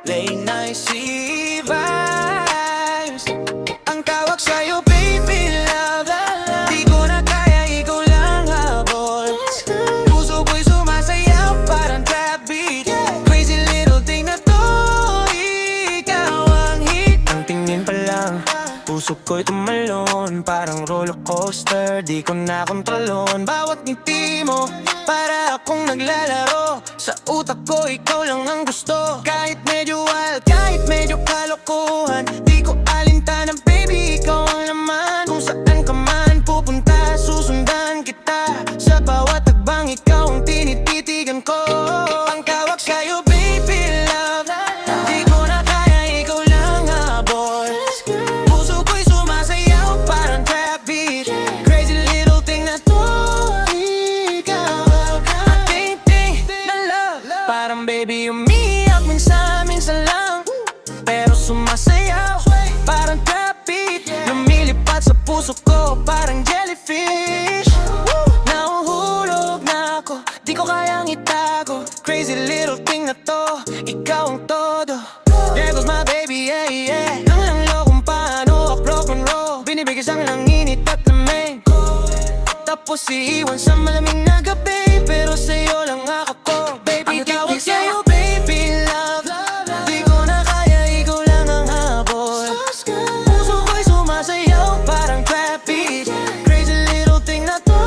Late night sea vibes. Ang tawag sa'yo, baby love. Di ko na kaya, ikaw lang habol. Puso ko'y sumasayaw, parang trap beat. Crazy little thing na to, ikaw ang hit. Ang tingin pa lang, puso ko'y tumalon. Parang roller coaster, di ko na kontrolon. Bawat ngiti mo, para akong naglalaro. Sa utak ko, ikaw lang ang gusto. Kahit medyo wild, kahit medyo kalokohan, di ko alintanan, baby, ikaw ang laman. Kung saan ka man pupunta, susundan kita. Sa bawat tagbang, ikaw ang tinititigan ko. Ang tawag sa'yo, baby love. Di ko na kaya, ikaw lang habol. Puso ko'y sumasayaw, parang trap beat. Crazy little thing na to, ikaw. Ting-ting na love. Parang baby, umiyak minsan lang, pero sumasayaw, parang trap beat. Lumilipad sa puso ko, parang jellyfish. Nahuhulog na ako, di ko kayang itago. Crazy little thing na to, ikaw ang todo. There goes my baby, yeah, yeah. Ang langlo kung paano ako rock and roll. Binibigay sa'kin ng init at lamig, tapos iiwan sa malamig na gabi. Pero sa'yo lang ako, baby, tawag sa'yo, baby love. Di ko na kaya, ikaw lang ang habol. Puso ko'y sumasayaw, parang trap beat. Crazy little thing na to,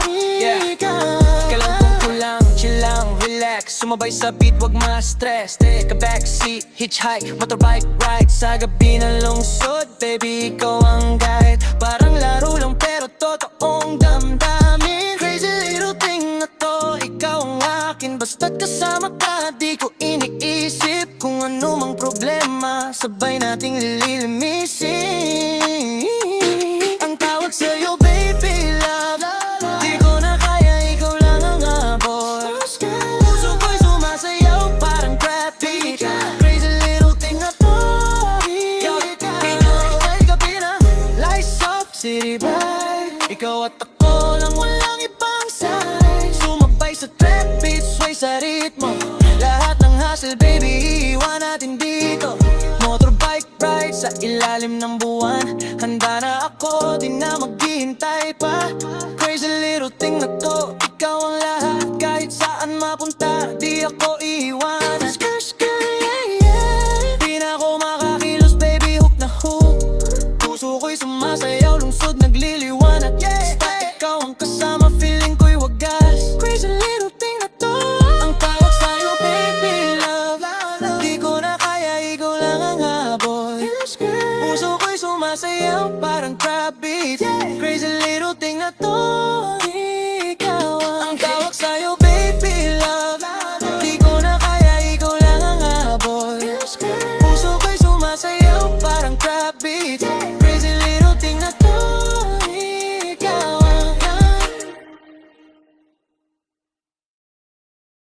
ikaw. Kailangan ko lang, chill lang, relax. Sumabay sa beat, wag ma-stress. Take a backseat, hitchhike, motorbike ride. Sa gabi na lungsod, baby, ikaw ang guide. Parang laro lang pero totoong damdamin. Crazy little thing na to, ikaw ang akin. Basta't kasama ka, di ko iniisip kung ano mang problema, sabay nating lilimisin. Ang tawag sa'yo, baby love. Di ko na kaya, ikaw lang ang habol. Puso ko'y sumasayaw, parang trap beat. Crazy little thing na to, ikaw ay gabi na, lights up, city vibe. Ikaw at ako lang, walang ibang side. Sumabay sa trap beat, sway sa ritmo. Lahat ng hassle, baby, iwan natin dito. Motorbike ride sa ilalim ng buwan. Handa na ako, di na maghihintay pa. Crazy little thing na to, ikaw ang lahat. Kahit saan mapunta, di ako iiwan. Di na ako makakilos, baby, hook na hook. Puso ko'y sumasayaw, lungsod nagliliwanag. Basta ikaw ang kasama, feeling ko'y wagas. Crazy little thing na to, ang tawag sa'yo, baby love. Di ko na kaya, ikaw lang ang habol. Puso ko'y sumasayaw, parang trap